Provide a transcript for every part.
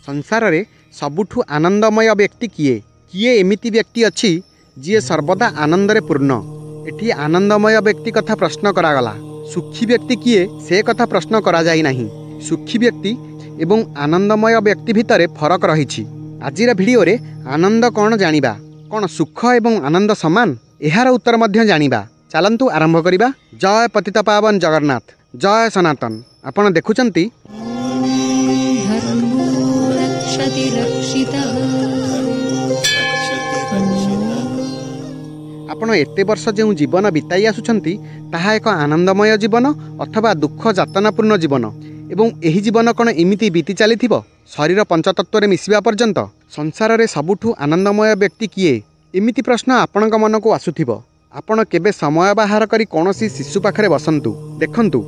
संसार रे सबुठु आनंदमय व्यक्ति किए किए एमिति व्यक्ति अच्छी जी सर्वदा आनंदरे पूर्ण। एठी आनंदमय व्यक्ति कथा प्रश्न करागला। सुखी व्यक्ति किए से कथा प्रश्न करा जाई नहीं। सुखी व्यक्ति एवं आनंदमय व्यक्ति भितर फरक रही। आजिर भिडियो रे आनंद कौन जानिबा, कौन सुख एवं आनंद समान, एहार उत्तर मध्य जानिबा। चलंतु आरंभ करिबा। जय पतित पावन जगन्नाथ, जय सनातन। आपण देखुचंती आपण एते वर्ष जो जीवन बिताई आसुछंती ताहा एक आनंदमय जीवन अथवा दुख जातनापूर्ण जीवन एवं एही जीवन कौन एमिति बीती चली शरीर पंचतत्व रे मिसिबा पर्यंत। संसार रे सबुठु आनंदमय व्यक्ति किए एमिति प्रश्न आपणक मन को आसुथिबो। आपण केबे समय बाहर करी कोनोसी शिशु पाखरे बसंतु, देखंतु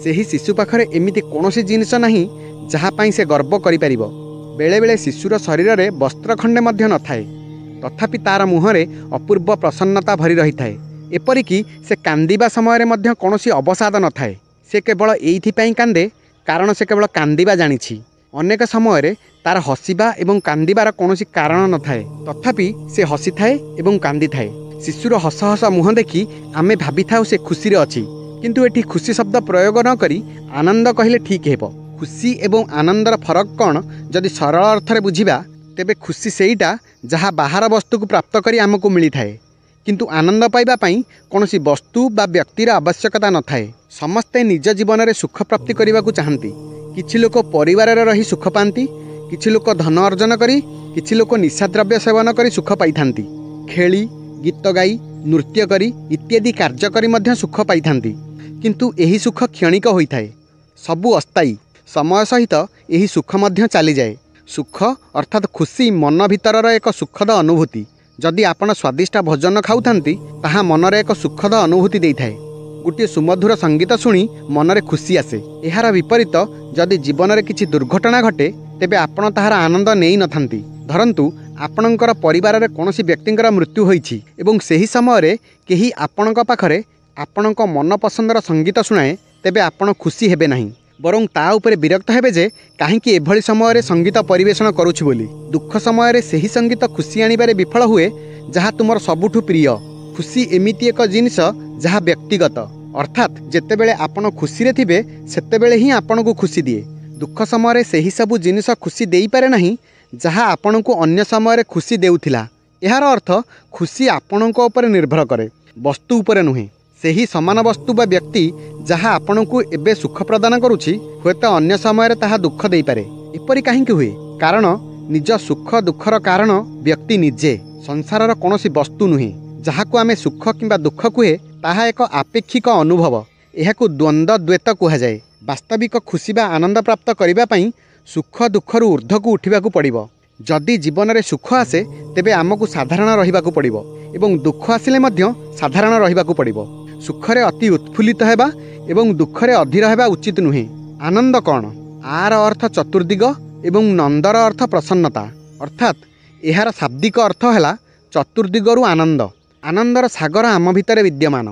सेही शिशु पाखरे एमिति कोनोसी जिनिस नाही जहा पाई से गर्व करि परिबो। बेले बेले शिशुर शरीर रे वस्त्र खंडे मध्य न थाए, तथापि तार मुहरे अपूर्व प्रसन्नता भरी रही थाए। एपरिकी से कांदिबा समय रे मध्य कोनोसी अवसाद न थाए। से केवल एइथि पई कांदे कारण से केवल कांदिबा जानिछि। अनेक समय रे तार हसिबा एवं कांदिबार कोनोसी कारण न थाए, तथापि से हसी थाए एवं कांदी थाए। शिशुर हस हस मुह देखि आमे भाबी थाउ से खुशी रे अछि, किंतु एठी खुशी शब्द प्रयोग न करी आनंद कहिले ठीक हेबो। खुशी एवं आनंदर फरक कौन जदि सरल अर्थ रे बुझिबा तेबे खुशी सेईटा जहा बाहर वस्तु को प्राप्त करी आमको मिली थाए, किंतु आनंद पाइबा पई कोनोसी वस्तु बा व्यक्तिर आवश्यकता न थाए। समस्ते निज जीवन रे सुख प्राप्ति करने को चाहती। किछि लोक परिवार रे रही सुख पाती, किछि लोक धन अर्जन करी, किछि लोक निशाद्रव्य सेवन करी सुख पाई थांती। खेली, गीत गाई, नृत्य करी इत्यादि कार्य करी मध्य सुख पाई थांती, किंतु एही सुख क्षणिक होइथाए, सबु अस्थायी। समय सहित एही सुख मध्य चली जाए। सुख अर्थात खुशी मन भितर एक सुखद अनुभूति। जदि आपण स्वादिष्ट भोजन खाऊथांती ताहा मनरे एक सुखद अनुभूति देइथाए। गोटे सुमधुर संगीत शुणी मनरे खुशी आसे। एहार विपरीत जदि जीवन में किसी दुर्घटना घटे तेबे आपण ताहार आनंद नेई नथांती। धरंतु आपणकर परिवार रे कोनोसी व्यक्तिंकर मृत्यु होईछि एवं सेही समय रे केही आपणक पाखरे आपणक मन पसंदर संगीत शुणाए, तेबे आपण खुशी हेबे नाही, बरं ता उपरे विरक्त हेबे जे काहेकि एभली समय रे संगीत परिवेषण करूछि बोली। दुख समय रे सेही संगीत खुशी आनिबारे विफल हुए जहा तुमर सबुठु प्रिय। खुशी एमिति एक जिनिस जहा व्यक्तिगत, अर्थात जेतेबेले आपण खुशी रे थिबे सेतेबेले ही आपण को खुशी दिए। दुख समय रे सेही सबु जिनिस खुशी देई पारे नाही जहा आपण को अन्य समय रे खुशी देउथिला। एहार अर्थ खुशी आपण को ऊपर निर्भर करे, वस्तु ऊपर नुहे। सेही समान वस्तु बा व्यक्ति जहा आपण को एबे सुख प्रदान करुछि हुएत अन्य समय रे ताहा दुख देई पारे। एपरि काहेकि हुए? कारण निज सुख दुखर कारण व्यक्ति निजे, संसारर कोनोसी वस्तु नुहे। जहाको आमे सुख किंबा दुख कुहे ताहा एक आपेक्षिक अनुभव, एहाकु द्वंद्व द्वैत कुहा जाए। वास्तविक खुशी बा आनंद प्राप्त करिबा पई सुख दुखरु ऊर्ध्वकु उठिबाकु पड़िबो। जदि जीवन रे सुख आसे तेबे आमकु साधारण रहिबाकु पड़िबो एवं दुख आसिले मध्य साधारण रहिबाकु पड़िबो। सुखरे अति उत्फुल्लित हेबा एवं दुखरे अधीर हेबा उचित नुहे। आनंद कौन? आर अर्थ चतुर्दिग एवं नंदर अर्थ प्रसन्नता, अर्थात एहार शाब्दिक अर्थ है चतुर्दिगरु आनंद। आनंदर सागर आम भितर विद्यमान।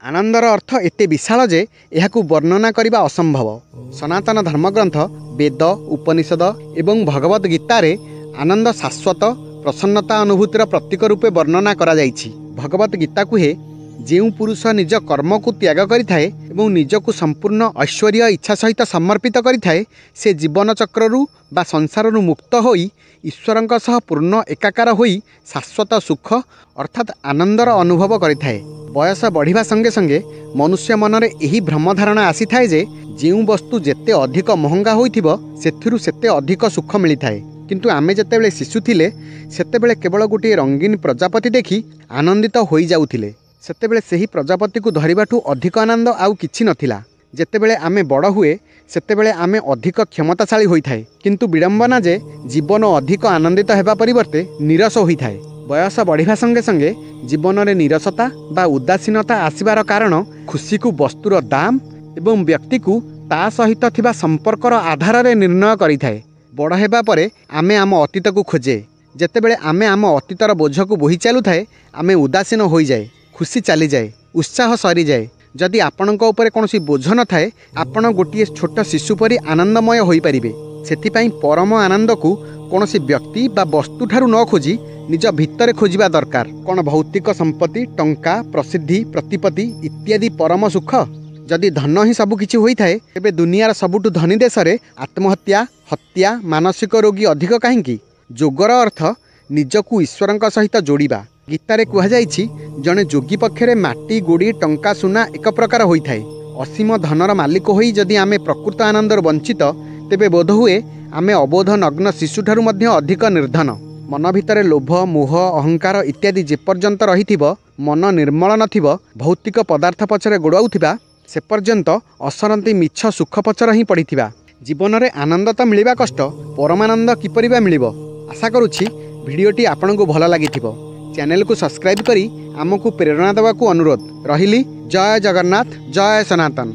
आनंदर अर्थ एते विशाल जे एहाकु वर्णना करिबा असंभव। सनातन धर्मग्रंथ वेद, उपनिषद एवं भगवत गीता रे आनंद शाश्वत प्रसन्नता अनुभूतिर प्रतीक रूपे वर्णना करा जाइछि। भगवत गीता कुहे जेउ पुरुष निज कर्म को त्याग करिथाए एवं निजकु संपूर्ण ऐश्वर्य इच्छा सहित समर्पित करिथाए से जीवन चक्ररु बा संसाररु मुक्त होई ईश्वरंक सह पूर्ण एकाकार होई शाश्वत सुख अर्थात आनंदर अनुभव करिथाए। बयस बढ़िबा संगे संगे मनुष्य मनरे एही भ्रमधारणा आसी थाए जे जेउ वस्तु जेते अधिक महंगा होइथिबो सेथिरु सेते अधिक सुख मिलिथाए। किंतु आमे जेतेबेले शिशु थिले सेतेबेले केवल गोटे रंगीन प्रजापति देखि आनंदित होई जाउथिले। सेतेबेले सेही प्रजापति को धरिबाठू अधिक आनंद आउ किछि नथिला। जेतेबेले आमे बड़ हुए सेतेबेले आमे अधिक क्षमताशाली होइथाए, किंतु विडंबना जे जीवन अधिक आनंदित हेबा परिवर्ते निरस होइथाए। बयस बढ़िबा संगे संगे जीवन रे निरसता बा उदासीनता आसिबार कारण खुशी को वस्तुर दाम एवं व्यक्ति को ता सहित थिबा संपर्कर आधार रे निर्णय करिथाए। बड़ हेबा परे आमे आम अतीत को खोजे। जेतेबेले आमे आम अतीतर बोझ को बोही चालू थाए आमे उदासीन होई जाए, खुशी चली जाए, उत्साह सरी जाए। जदि आपणक ऊपर कौन बोझ न थाए आपण गोटे छोट शिशु परी आनंदमय हो पारिबे। ସେଥିପାଇଁ ପରମ ଆନନ୍ଦକୁ କୌଣସି ବ୍ୟକ୍ତି ବା ବସ୍ତୁଠାରୁ ନ ଖୋଜି ନିଜ ଭିତରେ ଖୋଜିବା ଦରକାର। କ'ଣ ଭୌତିକ ସମ୍ପତ୍ତି, ଟଙ୍କା, ପ୍ରସିଦ୍ଧି, ପ୍ରତିପତ୍ତି ଇତ୍ୟାଦି ପରମ ସୁଖ? ଯଦି ଧନ ହିଁ ସବୁ କିଛି ହୋଇଥାଏ, ତେବେ ଦୁନିଆର ସବୁଠୁ ଧନୀ ଦେଶରେ ଆତ୍ମହତ୍ୟା, ହତ୍ୟା, ମାନସିକ ରୋଗୀ ଅଧିକ କାହିଁକି? ଯୋଗର ଅର୍ଥ ନିଜକୁ ଈଶ୍ୱରଙ୍କ ସହିତ ଯୋଡ଼ିବା। ଗୀତାରେ କୁହାଯାଇଛି, ଜଣେ ଯୋଗୀ ପକ୍ଷରେ ମାଟି, ଗୋଡ଼ି, ଟଙ୍କା, ସୁନା ଏକ ପ୍ରକାର ହୋଇଥାଏ। ଅସୀମ ଧନର ମାଲିକ ହୋଇ ଯଦି ଆମେ ପ୍ରକୃତ ଆନନ୍ଦରୁ ବଞ୍ଚିତ, ତେବେ ବୋଧହୁଏ ଆମେ ଅବୋଧ ନଗ୍ନ ଶିଶୁଠାରୁ ମଧ୍ୟ ଅଧିକ ନିର୍ଧନ। ମନ ଭିତରେ ଲୋଭ, ମୋହ, ଅହଙ୍କାର ଇତ୍ୟାଦି ଯେପର୍ଯ୍ୟନ୍ତ ରହିଥିବ, ମନ ନିର୍ମଳ ନଥିବ, ଭୌତିକ ପଦାର୍ଥ ପଛରେ ଗୋଡ଼ାଉଥିବା, ସେ ପର୍ଯ୍ୟନ୍ତ ଅସରନ୍ତି ମିଛ ସୁଖ ପଛରେ ହିଁ ପଡ଼ିଥିବା। ଜୀବନରେ ଆନନ୍ଦ ତ ମିଳିବା କଷ୍ଟ, ପରମାନନ୍ଦ କିପରି ବା ମିଳିବ? ଆଶା କରୁଛି ଭିଡ଼ିଓଟି ଆପଣଙ୍କୁ ଭଲ ଲାଗିଥିବ। ଚ୍ୟାନେଲକୁ ସବସ୍କ୍ରାଇବ୍ କରି ଆମକୁ ପ୍ରେରଣା ଦେବାକୁ ଅନୁରୋଧ। ରହିଲି। ଜୟ ଜଗନ୍ନାଥ, ଜୟ ସନାତନ।